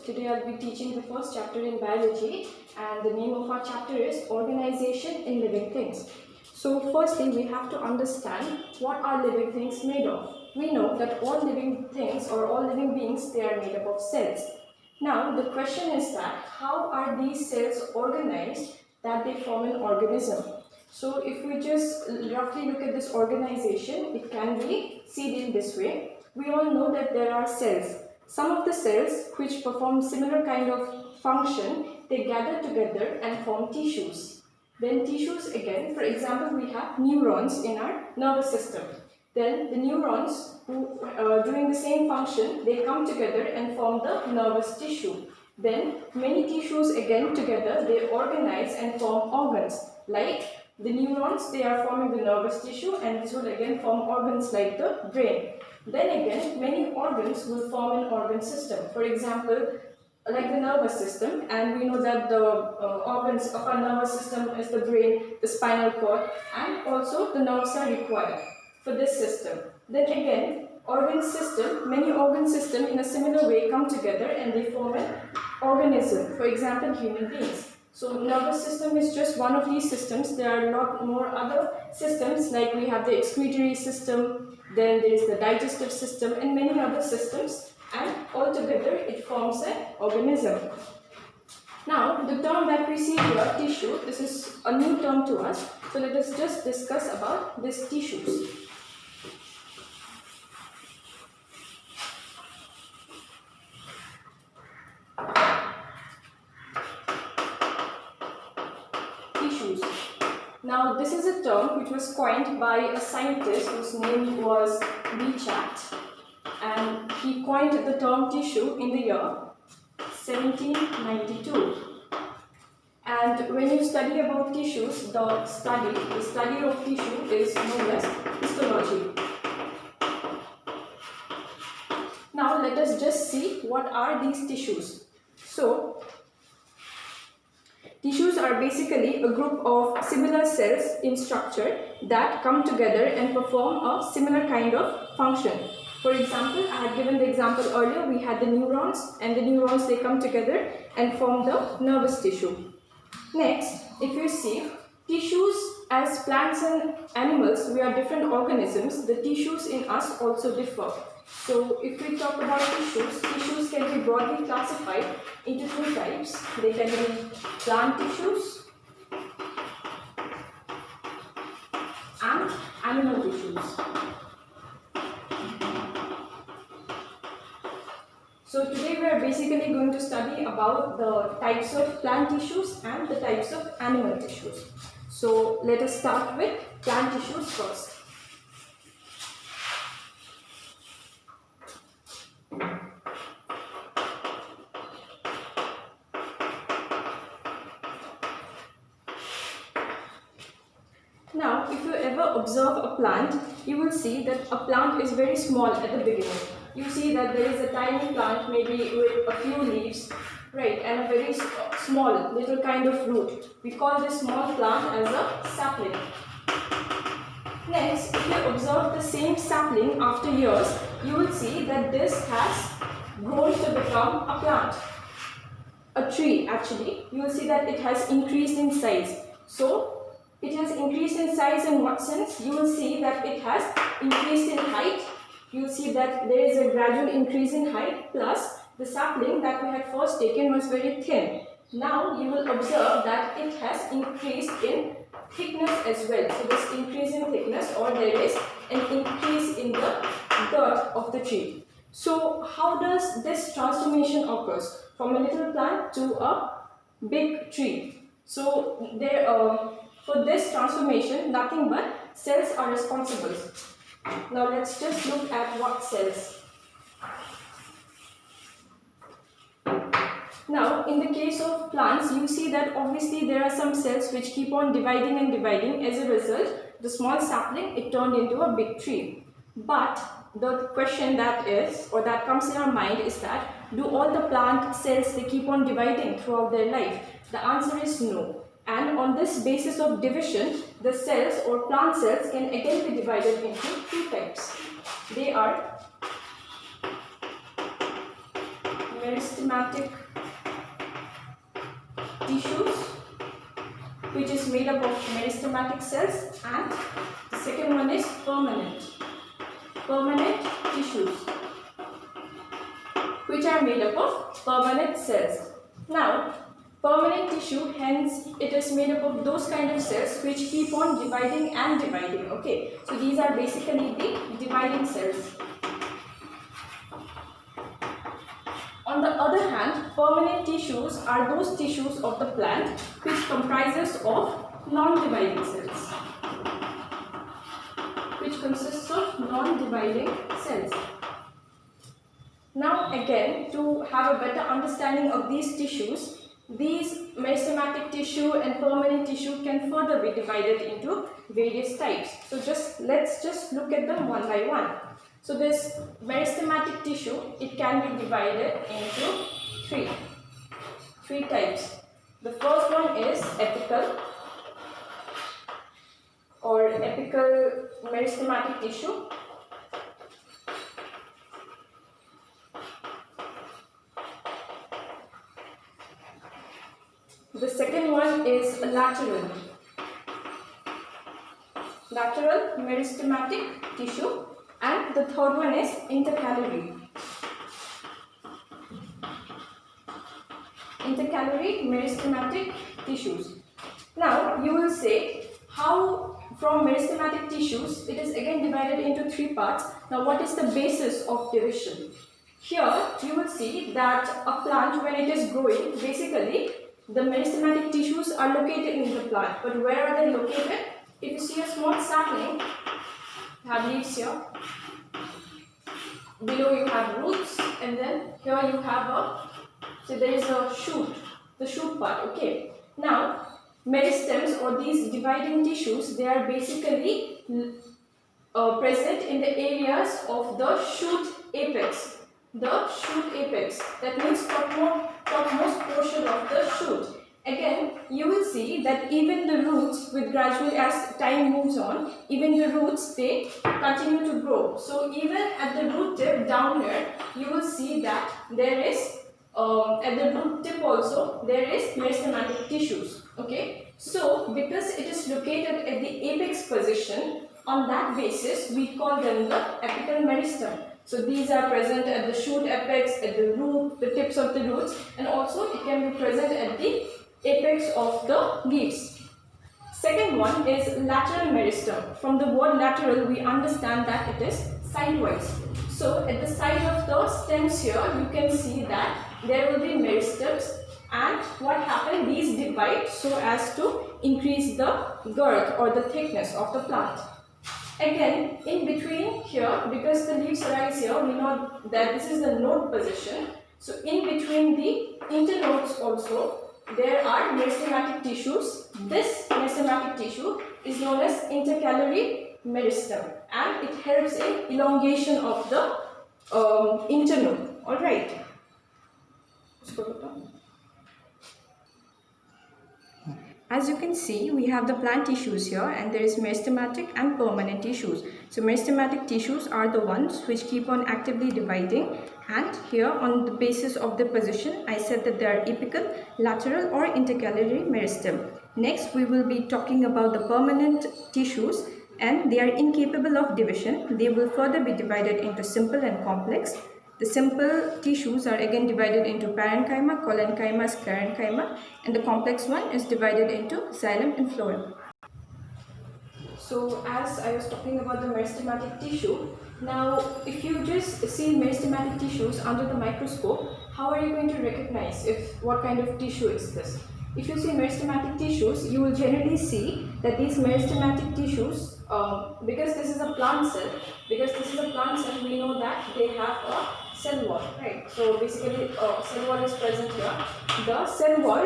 Today I'll be teaching the first chapter in biology, and the name of our chapter is Organization in Living Things. So firstly, we have to understand what are living things made of. We know that all living things or all living beings, they are made up of cells. Now the question is that how are these cells organized that they form an organism? So if we just roughly look at this organization, it can be seen in this way. We all know that there are cells. Some of the cells which perform similar kind of function, they gather together and form tissues. Then tissues again, for example, we have neurons in our nervous system. Then the neurons who doing the same function, they come together and form the nervous tissue. Then many tissues again together, they organize and form organs. Like the neurons, they are forming the nervous tissue, and this will again form organs like the brain. Then again, many organs will form an organ system. For example, like the nervous system, and we know that the organs of our nervous system is the brain, the spinal cord, and also the nerves are required for this system. Then again, organ system, many organ systems in a similar way come together and they form an organism. For example, human beings. So nervous system is just one of these systems. There are a lot more other systems, like we have the excretory system, then there is the digestive system and many other systems, and altogether it forms an organism. Now the term that we see here, tissue, this is a new term to us. So let us just discuss about these tissues. Tissues. Now this is a term which was coined by a scientist whose name was JEPT, and he coined the term tissue in the year 1792. And when you study about tissues, the study of tissue is known as histology. Now let us just see what are these tissues. So tissues are basically a group of similar cells in structure that come together and perform a similar kind of function. For example, I had given the example earlier, we had the neurons, and the neurons, they come together and form the nervous tissue. Next, if you see, tissues, as plants and animals, we are different organisms. The tissues in us also differ. So if we talk about tissues can be broadly classified into two types. They can be plant tissues and animal tissues. So today we are basically going to study about the types of plant tissues and the types of animal tissues. So let us start with plant tissues first. Now, if you ever observe a plant, you will see that a plant is very small at the beginning. You see that there is a tiny plant, maybe with a few leaves, right, and a very small little kind of root. We call this small plant as a sapling. Next, if you observe the same sapling after years, you will see that this has grown to become a plant. A tree, actually. You will see that it has increased in size. So, it has increased in size in what sense? You will see that it has increased in height. You will see that there is a gradual increase in height, plus the sapling that we had first taken was very thin. Now you will observe that it has increased in thickness as well. So this increase in thickness, or there is an increase in the girth of the tree. So how does this transformation occurs from a little plant to a big tree? So there for this transformation, nothing but cells are responsible. Now let's just look at what cells. Now in the case of plants, you see that obviously there are some cells which keep on dividing and dividing. As a result, the small sapling, it turned into a big tree. But the question that comes in our mind is that, do all the plant cells, they keep on dividing throughout their life? The answer is no. And on this basis of division, the cells or plant cells can again be divided into two types. They are meristematic tissues, which is made up of meristematic cells, and the second one is permanent tissues, which are made up of permanent cells. Now, permanent tissue, hence it is made up of those kind of cells which keep on dividing and dividing. Okay, so these are basically the dividing cells. On the other hand, permanent tissues are those tissues of the plant which comprises of non-dividing cells, which consists of non-dividing cells. Now again, to have a better understanding of these tissues, these meristematic tissue and permanent tissue can further be divided into various types. So let's just look at them one by one. So this meristematic tissue, it can be divided into three types. The first one is apical or apical meristematic tissue. The second one is lateral meristematic tissue, and the third one is intercalary meristematic tissues. Now you will say, how from meristematic tissues it is again divided into three parts. Now what is the basis of division? Here you will see that a plant, when it is growing, basically the meristematic tissues are located in the plant. But where are they located? If you see a small sapling, you have leaves here. Below you have roots, and then here you have so there is a shoot, the shoot part. Okay. Now, meristems or these dividing tissues, they are basically present in the areas of the shoot apex. That means topmost portion of the shoot. Again, you will see that even the roots, with gradually as time moves on, even the roots, they continue to grow. So even at the root tip down here, you will see that there is at the root tip also there is meristematic tissues. Okay, so because it is located at the apex position, on that basis we call them the apical meristem. So these are present at the shoot apex, at the root, the tips of the roots, and also it can be present at the apex of the leaves. Second one is lateral meristem. From the word lateral, we understand that it is sidewise. So at the side of the stems here, you can see that there will be meristems, and what happens, these divide so as to increase the girth or the thickness of the plant. Again, in between here, because the leaves rise here, we know that this is the node position. So in between the internodes also, there are meristematic tissues. This meristematic tissue is known as intercalary meristem, and it helps in elongation of the internode. Alright. As you can see, we have the plant tissues here, and there is meristematic and permanent tissues. So meristematic tissues are the ones which keep on actively dividing, and here on the basis of the position, I said that they are apical, lateral or intercalary meristem. Next, we will be talking about the permanent tissues, and they are incapable of division. They will further be divided into simple and complex. The simple tissues are again divided into parenchyma, collenchyma, sclerenchyma, and the complex one is divided into xylem and phloem. So as I was talking about the meristematic tissue, now if you just see meristematic tissues under the microscope, how are you going to recognize what kind of tissue is this? If you see meristematic tissues, you will generally see that these meristematic tissues, because this is a plant cell, we know that they have a cell wall, right? So basically cell wall is present here. The cell wall,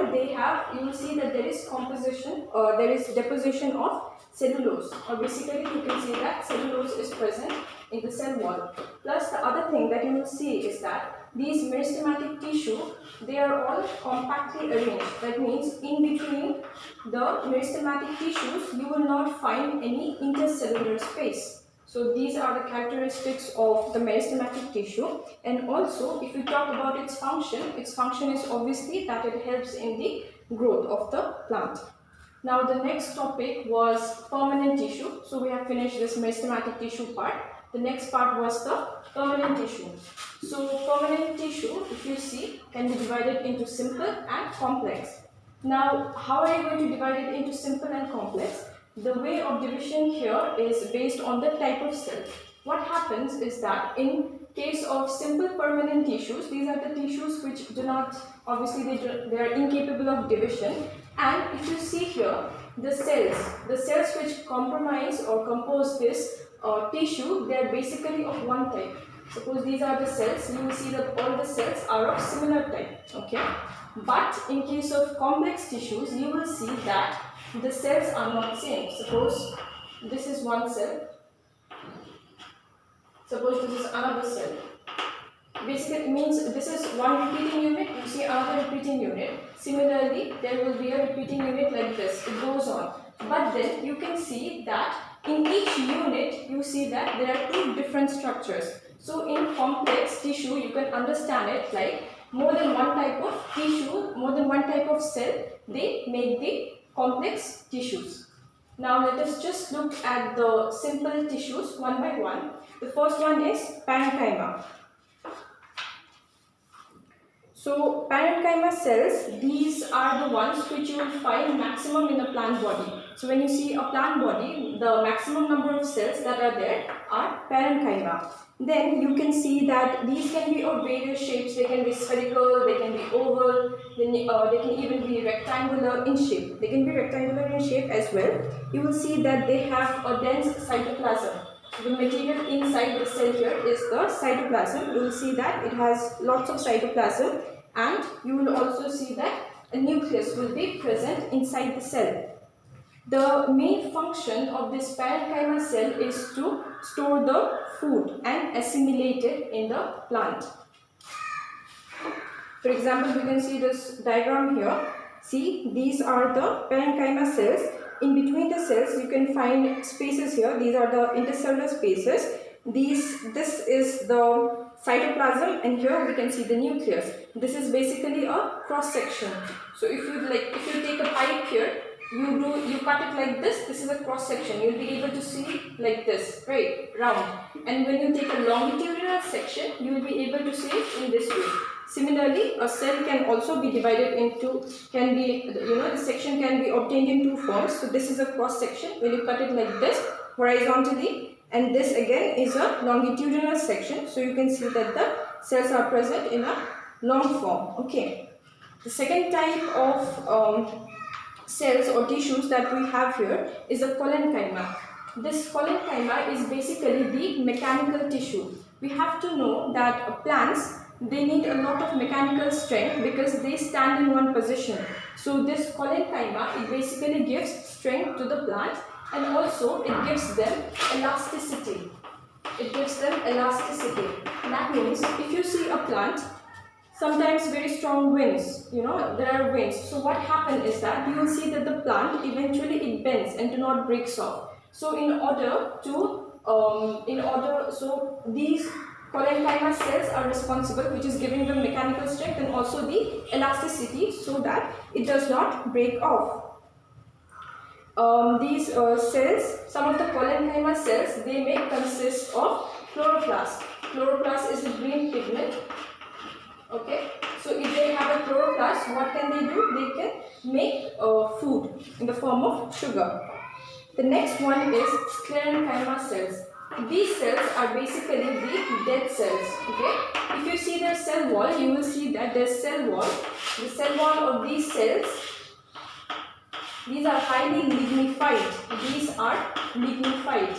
you will see that there is there is deposition of cellulose, or basically you can see that cellulose is present in the cell wall. Plus the other thing that you will see is that these meristematic tissue, they are all compactly arranged. That means in between the meristematic tissues, you will not find any intercellular space. So these are the characteristics of the meristematic tissue. And also, if we talk about its function is obviously that it helps in the growth of the plant. Now the next topic was permanent tissue. So we have finished this meristematic tissue part. The next part was the permanent tissue. So permanent tissue, if you see, can be divided into simple and complex. Now, how are you going to divide it into simple and complex? The way of division here is based on the type of cell. What happens is that in case of simple permanent tissues, these are the tissues which do not, obviously they are incapable of division. And if you see here, the cells which comprise or compose this tissue, they are basically of one type. Suppose these are the cells, you will see that all the cells are of similar type, okay? But in case of complex tissues, you will see that the cells are not same. Suppose this is one cell. Suppose this is another cell. Basically, it means this is one repeating unit, you see another repeating unit. Similarly, there will be a repeating unit like this. It goes on. But then you can see that in each unit, you see that there are two different structures. So in complex tissue, you can understand it like more than one type of tissue, more than one type of cell, they make the complex tissues. Now let us just look at the simple tissues one by one. The first one is parenchyma. So parenchyma cells, these are the ones which you will find maximum in a plant body. So when you see a plant body, the maximum number of cells that are there are parenchyma. Then you can see that these can be of various shapes. They can be spherical, they can be oval, they can even be rectangular in shape. They can be rectangular in shape as well. You will see that they have a dense cytoplasm. So the material inside the cell here is the cytoplasm. You will see that it has lots of cytoplasm, and you will also see that a nucleus will be present inside the cell. The main function of this parenchyma cell is to store the food and assimilate it in the plant. For example, we can see this diagram here. See, these are the parenchyma cells. In between the cells, you can find spaces here. These are the intercellular spaces. This is the cytoplasm, and here we can see the nucleus. This is basically a cross section. So if you take a pipe here, you cut it like this. This is a cross section. You'll be able to see like this, right, round. And when you take a longitudinal section, you will be able to see it in this way. Similarly, a cell can also be divided into, the section can be obtained in two forms. So this is a cross section when you cut it like this horizontally, and this again is a longitudinal section. So you can see that the cells are present in a long form. Okay. The second type of cells or tissues that we have here is a collenchyma. This collenchyma is basically the mechanical tissue. We have to know that plants, they need a lot of mechanical strength because they stand in one position. So this collenchyma, it basically gives strength to the plant, and also it gives them elasticity. It gives them elasticity. That means if you see a plant, sometimes very strong winds, there are winds. So what happens is that you will see that the plant eventually it bends and do not breaks off. So so these collenchyma cells are responsible, which is giving them mechanical strength and also the elasticity so that it does not break off. These cells, some of the collenchyma cells, they may consist of chloroplast. Chloroplast is a green pigment. Okay, so if they have a chloroplast, what can they do? They can make food in the form of sugar. The next one is sclerenchyma cells. These cells are basically the dead cells. Okay, if you see their cell wall, you will see that their cell wall, the cell wall of these cells, these are highly lignified. These are lignified.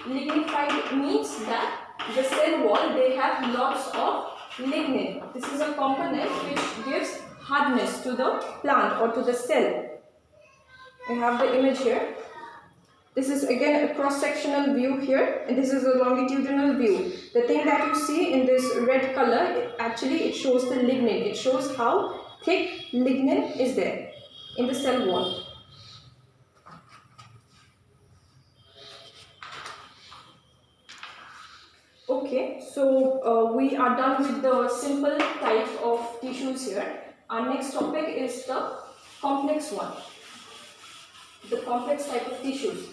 Lignified means that the cell wall, they have lots of lignin. This is a component which gives hardness to the plant or to the cell. I have the image here. This is again a cross-sectional view here, and this is a longitudinal view. The thing that you see in this red color, actually it shows the lignin. It shows how thick lignin is there in the cell wall. Okay, so we are done with the simple type of tissues here. Our next topic is the complex one, the complex type of tissues.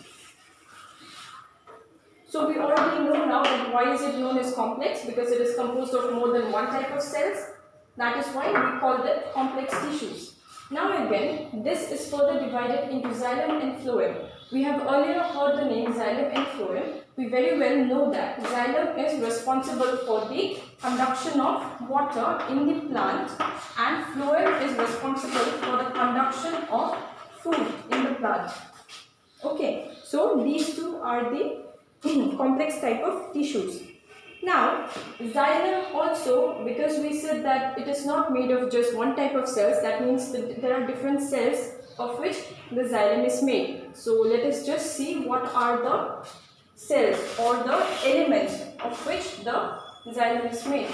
So we already know now that why is it known as complex, because it is composed of more than one type of cells. That is why we call them complex tissues. Now again, this is further divided into xylem and phloem. We have earlier heard the name xylem and phloem. We very well know that xylem is responsible for the conduction of water in the plant and phloem is responsible for the conduction of food in the plant. Okay, so these two are the complex type of tissues. Now, xylem also, because we said that it is not made of just one type of cells, that means that there are different cells of which the xylem is made. So let us just see what are the cells or the elements of which the xylem is made.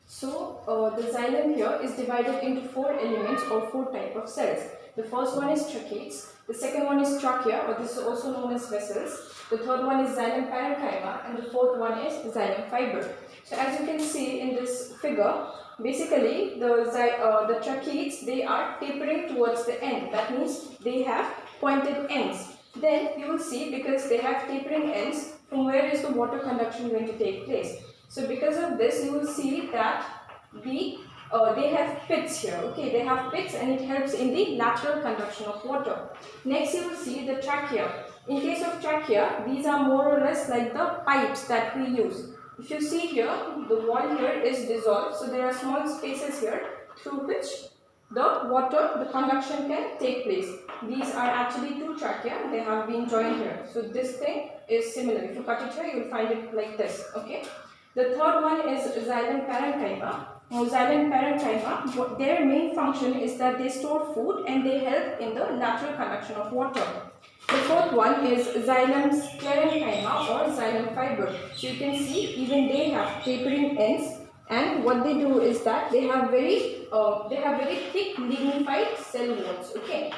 So the xylem here is divided into four elements or four type of cells. The first one is tracheids, the second one is trachea, or this is also known as vessels. The third one is xylem parenchyma, and the fourth one is xylem fiber. So as you can see in this figure, basically the tracheids, they are tapering towards the end. That means they have pointed ends. Then you will see, because they have tapering ends, from where is the water conduction going to take place. So because of this, you will see that they have pits here. Okay, they have pits and it helps in the lateral conduction of water. Next, you will see the trachea. In case of trachea, these are more or less like the pipes that we use. If you see here, the wall here is dissolved, so there are small spaces here through which the conduction can take place. These are actually two trachea, they have been joined here. So this thing is similar. If you cut it here, you will find it like this. Okay. The third one is xylem parenchyma. Now, xylem parenchyma, their main function is that they store food and they help in the lateral conduction of water. The fourth one is xylem sclerenchyma or xylem fiber. So you can see even they have tapering ends, and what they do is that they have very thick lignified cell walls. Okay,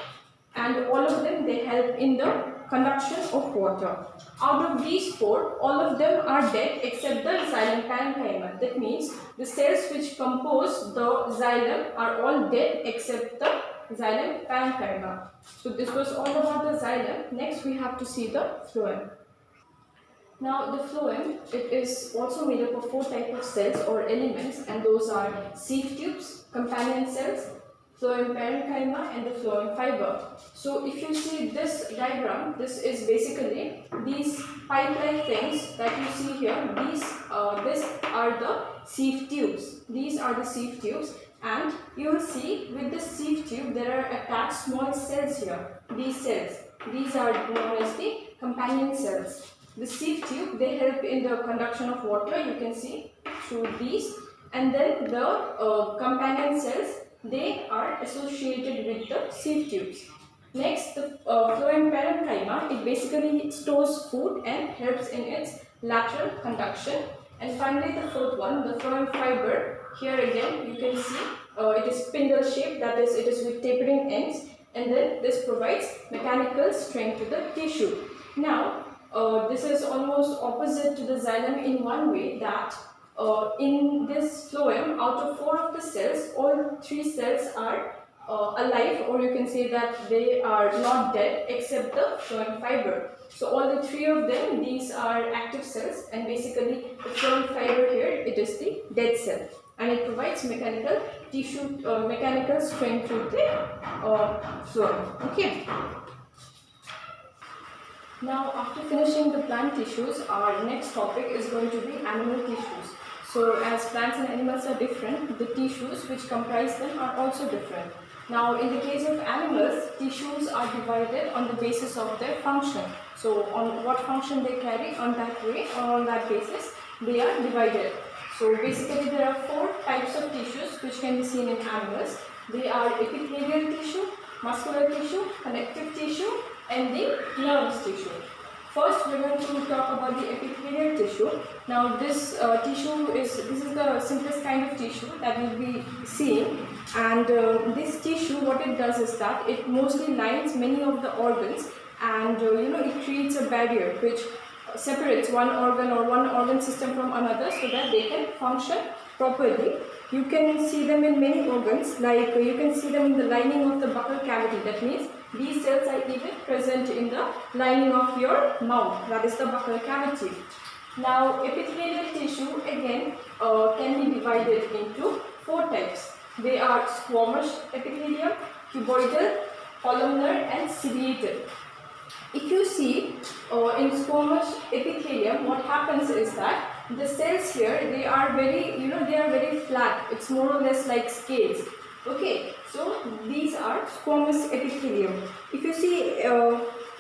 and all of them, they help in the conduction of water. Out of these four, all of them are dead except the xylem parenchyma. That means the cells which compose the xylem are all dead except the xylem parenchyma. So this was all about the xylem. Next we have to see the phloem. Now the phloem, it is also made up of four types of cells or elements, and those are sieve tubes, companion cells, phloem parenchyma, and the phloem fiber. So if you see this diagram, this is basically these pipe-like things that you see here. These are the sieve tubes. These are the sieve tubes, and you will see with the sieve tube there are attached small cells here. These cells, these are known as the companion cells. The sieve tube, they help in the conduction of water. You can see through these, and then the companion cells, they are associated with the sieve tubes. Next, the phloem parenchyma, it basically stores food and helps in its lateral conduction. And finally, the fourth one, the phloem fiber. Here again, you can see it is spindle shaped, that is, it is with tapering ends, and then this provides mechanical strength to the tissue. Now, this is almost opposite to the xylem in one way, that in this phloem, out of four of the cells, all three cells are alive, or you can say that they are not dead except the phloem fiber. So all the three of them, these are active cells, and basically the phloem fiber here, it is the dead cell, and it provides mechanical tissue, mechanical strength to the phloem. Okay. Now, after finishing the plant tissues, our next topic is going to be animal tissues. So, as plants and animals are different, the tissues which comprise them are also different. Now, in the case of animals, tissues are divided on the basis of their function. So, on what function they carry, on that way or on that basis, they are divided. So, basically there are four types of tissues which can be seen in animals. They are epithelial tissue, muscular tissue, connective tissue, and the nervous tissue. First, we're going to talk about the epithelial tissue. Now, this this is the simplest kind of tissue that we'll be seeing, and this tissue, what it does is that it mostly lines many of the organs, and it creates a barrier which separates one organ or one organ system from another so that they can function properly. You can see them in many organs, like you can see them in the lining of the buccal cavity. That means these cells are even present in the lining of your mouth, that is the buccal cavity. Now, epithelial tissue again can be divided into 4 types. They are squamous epithelium, cuboidal, columnar, and ciliated. If you see in squamous epithelium, what happens is that the cells here, they are very flat. It's more or less like scales. Okay, so these are squamous epithelium. If you see,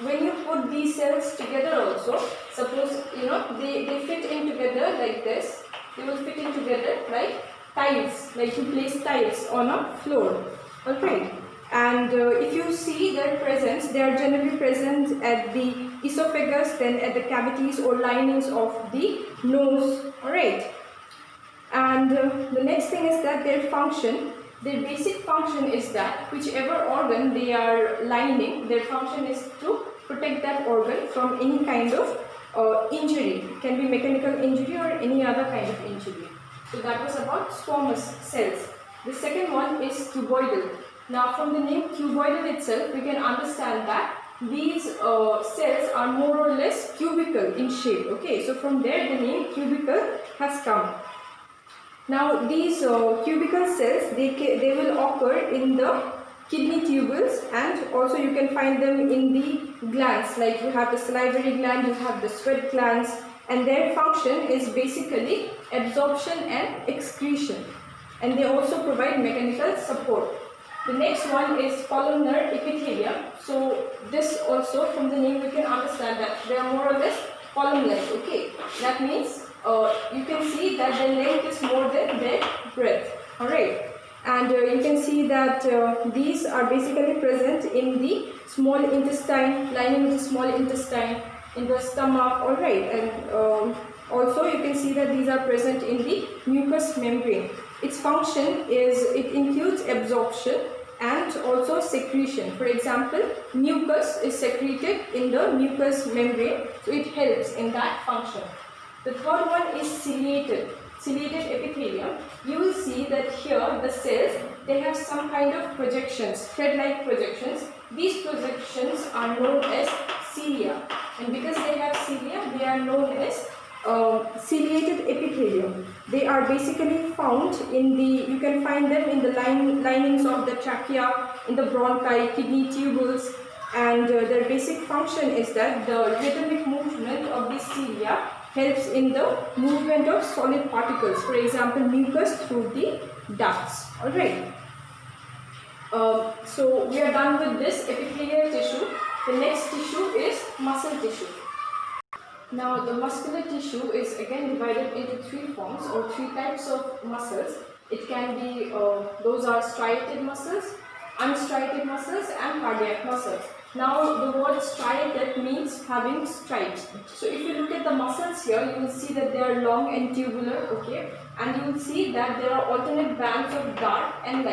when you put these cells together also, suppose they fit in together like this. They will fit in together like tiles, like you place tiles on a floor. Alright. And if you see their presence, they are generally present at the esophagus, then at the cavities or linings of the nose. Alright. And the next thing is that their function, their basic function is that whichever organ they are lining, their function is to protect that organ from any kind of injury. It can be mechanical injury or any other kind of injury. So that was about squamous cells. The second one is cuboidal. Now, from the name cuboidal itself, we can understand that these cells are more or less cubical in shape. Okay, so from there the name cubical has come. Now, these cubical cells, they will occur in the kidney tubules, and also you can find them in the glands, like you have the salivary gland, you have the sweat glands, and their function is basically absorption and excretion, and they also provide mechanical support. The next one is columnar epithelium. So this also, from the name we can understand that they are more or less column-like. Okay, that means you can see that their length is more than their breadth. Alright, and you can see that these are basically present in the small intestine, lining of the small intestine, in the stomach. Alright, and also you can see that these are present in the mucous membrane. Its function is, it includes absorption and also secretion. For example, mucus is secreted in the mucous membrane, so it helps in that function. The third one is ciliated epithelium. You will see that here the cells, they have some kind of projections, thread-like projections. These projections are known as cilia, and because they have cilia, they are known as ciliated epithelium. They are basically found in the, you can find them in the linings of the trachea, in the bronchi, kidney tubules, and their basic function is that the rhythmic movement of the cilia helps in the movement of solid particles, for example mucus, through the ducts. Alright. So we are done with this epithelial tissue. The next tissue is muscle tissue. Now, the muscular tissue is again divided into 3 forms or 3 types of muscles. It can be, those are striated muscles, unstriated muscles, and cardiac muscles. Now, the word striated means having stripes. So, if you look at the muscles here, you will see that they are long and tubular, okay, and you will see that there are alternate bands of dark and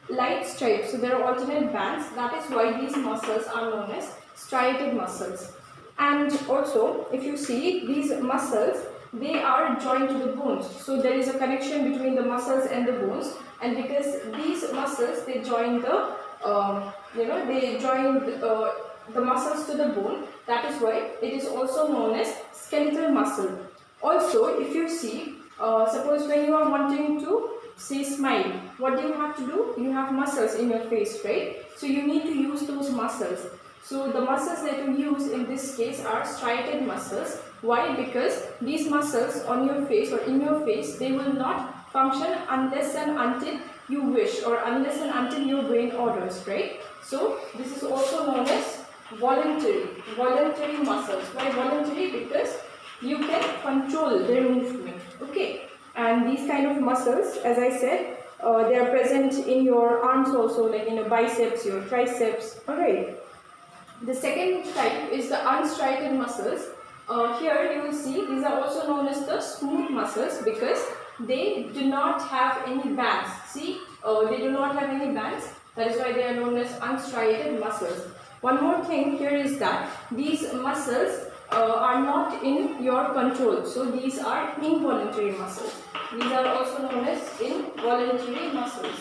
light stripes. So, there are alternate bands. That is why these muscles are known as striated muscles. And also, if you see these muscles, they are joined to the bones. So there is a connection between the muscles and the bones, and because these muscles, they join the the muscles to the bone. That is why it is also known as skeletal muscle. Also, if you see, suppose when you are wanting to say smile, what do you have to do? You have muscles in your face, right? So you need to use those muscles. So the muscles that you use in this case are striated muscles. Why? Because these muscles on your face or in your face, they will not function unless and until you wish, or unless and until your brain orders, right? So this is also known as voluntary muscles. Why voluntary? Because you can control their movement. Okay, and these kind of muscles, as I said, they are present in your arms also, like in your biceps, your triceps. Alright. The second type is the unstriated muscles. Here you will see these are also known as the smooth muscles because they do not have any bands. See, they do not have any bands. That is why they are known as unstriated muscles. One more thing here is that these muscles are not in your control. So these are involuntary muscles. These are also known as involuntary muscles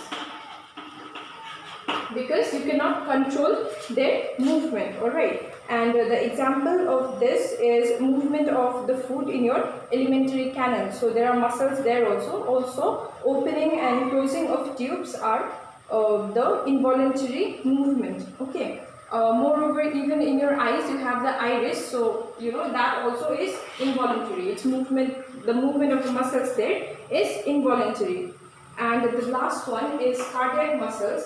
because you cannot control their movement. Alright, and the example of this is movement of the food in your alimentary canal. So there are muscles there also. Also opening and closing of tubes are the involuntary movement. Okay. Moreover, even in your eyes you have the iris, so you know that also is involuntary. Its movement, the movement of the muscles there is involuntary. And the last one is cardiac muscles.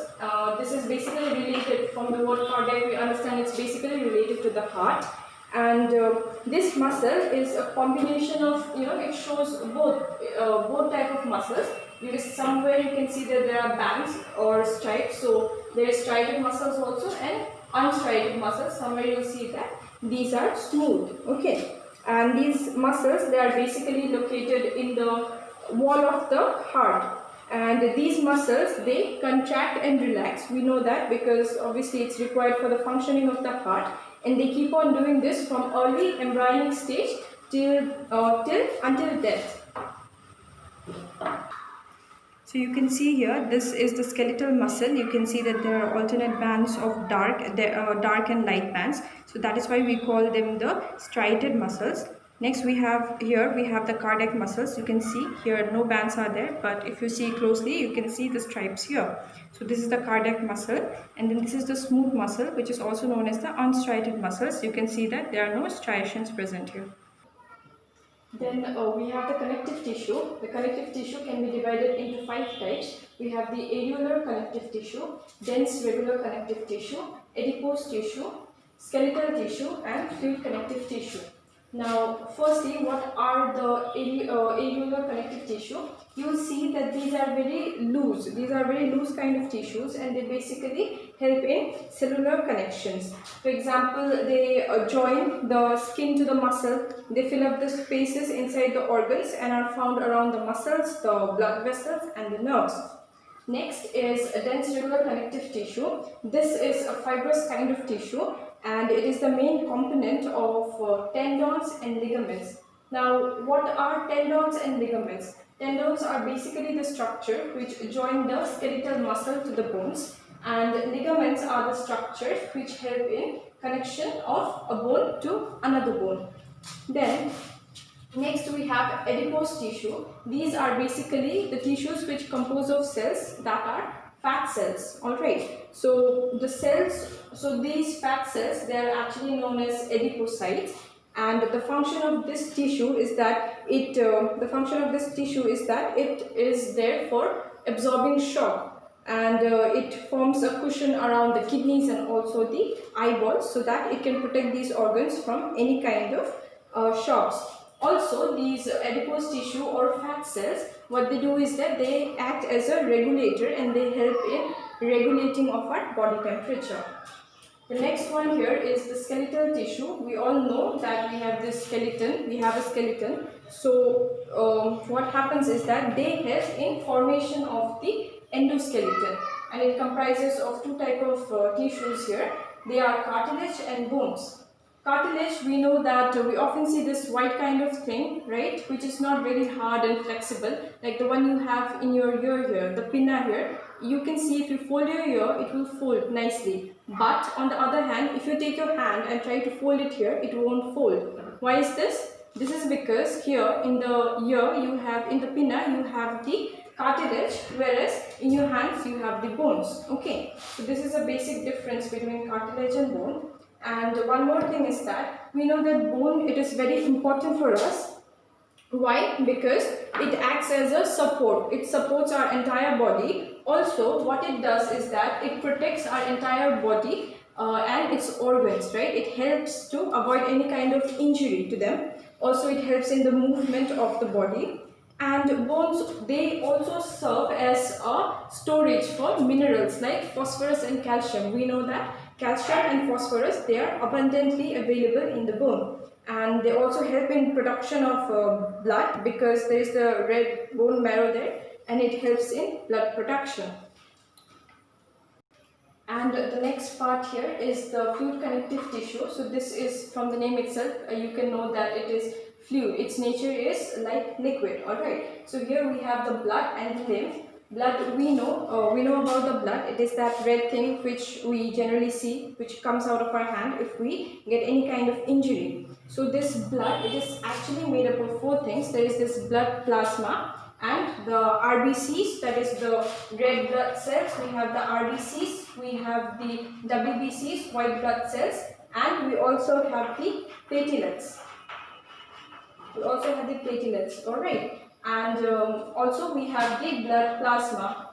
This is basically related, from the word cardiac we understand it's basically related to the heart. And this muscle is a combination of, you know, it shows both type of muscles. Because somewhere you can see that there are bands or stripes, so there is striated muscles also and unstriated muscles. Somewhere you will see that these are smooth. Okay, and these muscles, they are basically located in the wall of the heart. And these muscles, they contract and relax. We know that because obviously it's required for the functioning of the heart, and they keep on doing this from early embryonic stage until death. So you can see here, this is the skeletal muscle. You can see that there are alternate bands of dark and light bands. So that is why we call them the striated muscles. Next we have the cardiac muscles. You can see here no bands are there, but if you see closely you can see the stripes here. So this is the cardiac muscle, and then this is the smooth muscle, which is also known as the unstriated muscles. You can see that there are no striations present here. Then we have the connective tissue. The connective tissue can be divided into 5 types. We have the areolar connective tissue, dense regular connective tissue, adipose tissue, skeletal tissue, and fluid connective tissue. Now, firstly, what are the areolar connective tissue? You will see that these are very loose. These are very loose kind of tissues, and they basically help in cellular connections. For example, they join the skin to the muscle. They fill up the spaces inside the organs and are found around the muscles, the blood vessels, and the nerves. Next is a dense regular connective tissue. This is a fibrous kind of tissue, and it is the main component of tendons and ligaments. Now, what are tendons and ligaments? Tendons are basically the structure which join the skeletal muscle to the bones, and ligaments are the structures which help in connection of a bone to another bone. Then next we have adipose tissue. These are basically the tissues which compose of cells that are fat cells. Alright, so the cells, so these fat cells, they are actually known as adipocytes, and the function of this tissue is that it is there for absorbing shock, and it forms a cushion around the kidneys and also the eyeballs, so that it can protect these organs from any kind of shocks. Also, these adipose tissue or fat cells, what they do is that they act as a regulator, and they help in regulating of our body temperature. The next one here is the skeletal tissue. We all know that we have this skeleton. We have a skeleton. So what happens is that they help in formation of the endoskeleton, and it comprises of 2 types of tissues here. They are cartilage and bones. Cartilage, we know that we often see this white kind of thing, right, which is not very hard and flexible, like the one you have in your ear here, the pinna here. You can see if you fold your ear, it will fold nicely. But on the other hand, if you take your hand and try to fold it here, it won't fold. Why is this? This is because here in the ear, in the pinna, you have the cartilage, whereas in your hands, you have the bones. Okay, so this is a basic difference between cartilage and bone. And one more thing is that we know that bone, it is very important for us. Why? Because it acts as a support. It supports our entire body. Also, what it does is that it protects our entire body and its organs, right? It helps to avoid any kind of injury to them. Also, it helps in the movement of the body. And bones, they also serve as a storage for minerals like phosphorus and calcium. We know that Calcium and phosphorus, they are abundantly available in the bone, and they also help in production of blood because there is the red bone marrow there, and it helps in blood production. And the next part here is the fluid connective tissue. So this is, from the name itself, you can know that it is fluid. Its nature is like liquid. Alright. So here we have the blood and the lymph. Blood, we know about the blood. It is that red thing which we generally see, which comes out of our hand if we get any kind of injury. So this blood, it is actually made up of four things. There is this blood plasma, and the RBCs, that is the red blood cells. We have the RBCs, we have the WBCs, white blood cells, and we also have the platelets. Alright. And also we have the blood plasma.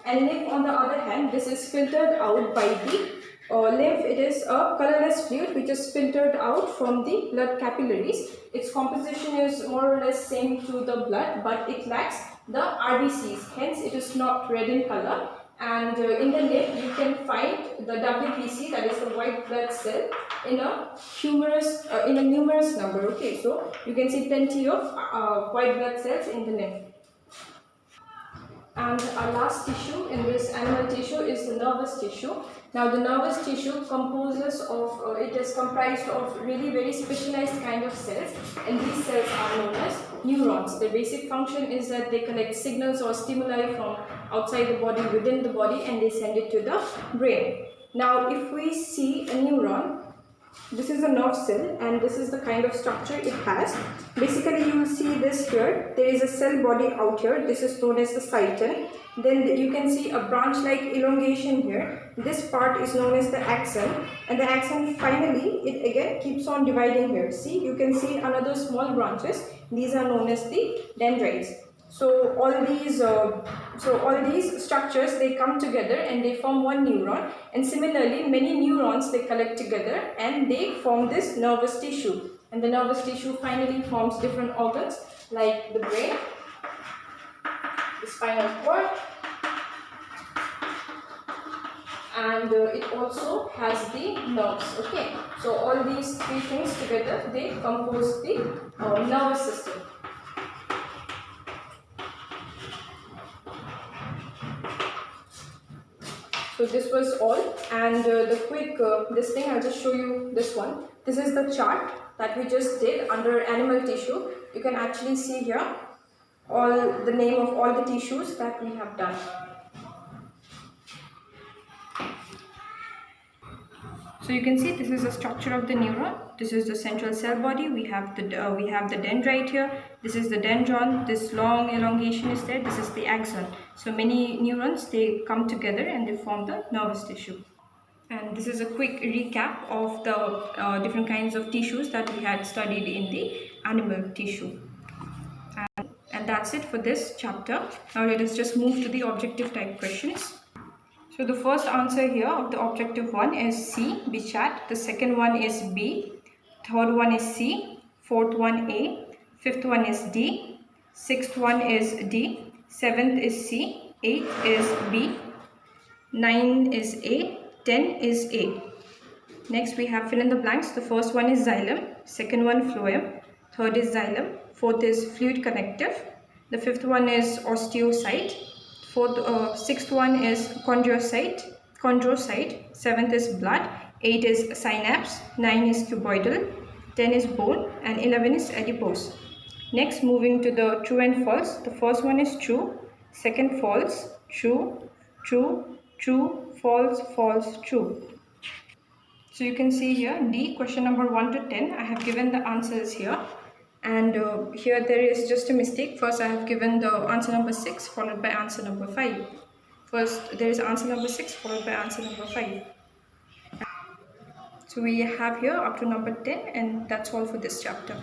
And lymph, on the other hand, this is filtered out by the lymph. It is a colorless fluid which is filtered out from the blood capillaries. Its composition is more or less same to the blood, but it lacks the RBCs, hence it is not red in color. And in the lymph, you can find the WBC, that is the white blood cell, in a numerous number. Okay, so you can see plenty of white blood cells in the lymph. And our last tissue in this animal tissue is the nervous tissue. Now the nervous tissue is comprised of really very specialized kind of cells, and these cells are known as neurons. Their basic function is that they collect signals or stimuli from outside the body, within the body, and they send it to the brain. Now if we see a neuron, this is a nerve cell, and this is the kind of structure it has. Basically, you will see this here. There is a cell body out here. This is known as the cyton. Then you can see a branch-like elongation here. This part is known as the axon, and the axon finally, it again keeps on dividing here. See, you can see another small branches. These are known as the dendrites. So all these structures, they come together and they form one neuron, and similarly many neurons, they collect together and they form this nervous tissue, and the nervous tissue finally forms different organs like the brain, the spinal cord, and it also has the nerves. Okay, so all these three things together, they compose the nervous system. So this was all, and the quick this thing, I'll just show you this one. This is the chart that we just did under animal tissue. You can actually see here all the name of all the tissues that we have done. So you can see this is the structure of the neuron. This is the central cell body. We have the dendrite here. This is the dendron. This long elongation is there. This is the axon. So many neurons, they come together and they form the nervous tissue. And this is a quick recap of the different kinds of tissues that we had studied in the animal tissue. And that's it for this chapter. Now let us just move to the objective type questions. So the first answer here of the objective one is C, B chat. The second one is B. Third one is C. Fourth one A. Fifth one is D. Sixth one is D. Seventh is C. Eighth is B. 9 is A. 10 is A. Next we have fill in the blanks. The first one is xylem. Second one phloem. Third is xylem. Fourth is fluid connective. The fifth one is osteocyte. Sixth one is chondrocyte. Seventh is blood. 8 is synapse. 9 is cuboidal. 10 is bone, and 11 is adipose. Next, moving to the true and false. The first one is true. Second, false. True, true, true, false, false, true. So you can see here D, question number 1 to 10. I have given the answers here. And here there is just a mistake. First I have given the answer number 6 followed by answer number 5. First there is answer number 6 followed by answer number 5. So we have here up to number 10, and that's all for this chapter.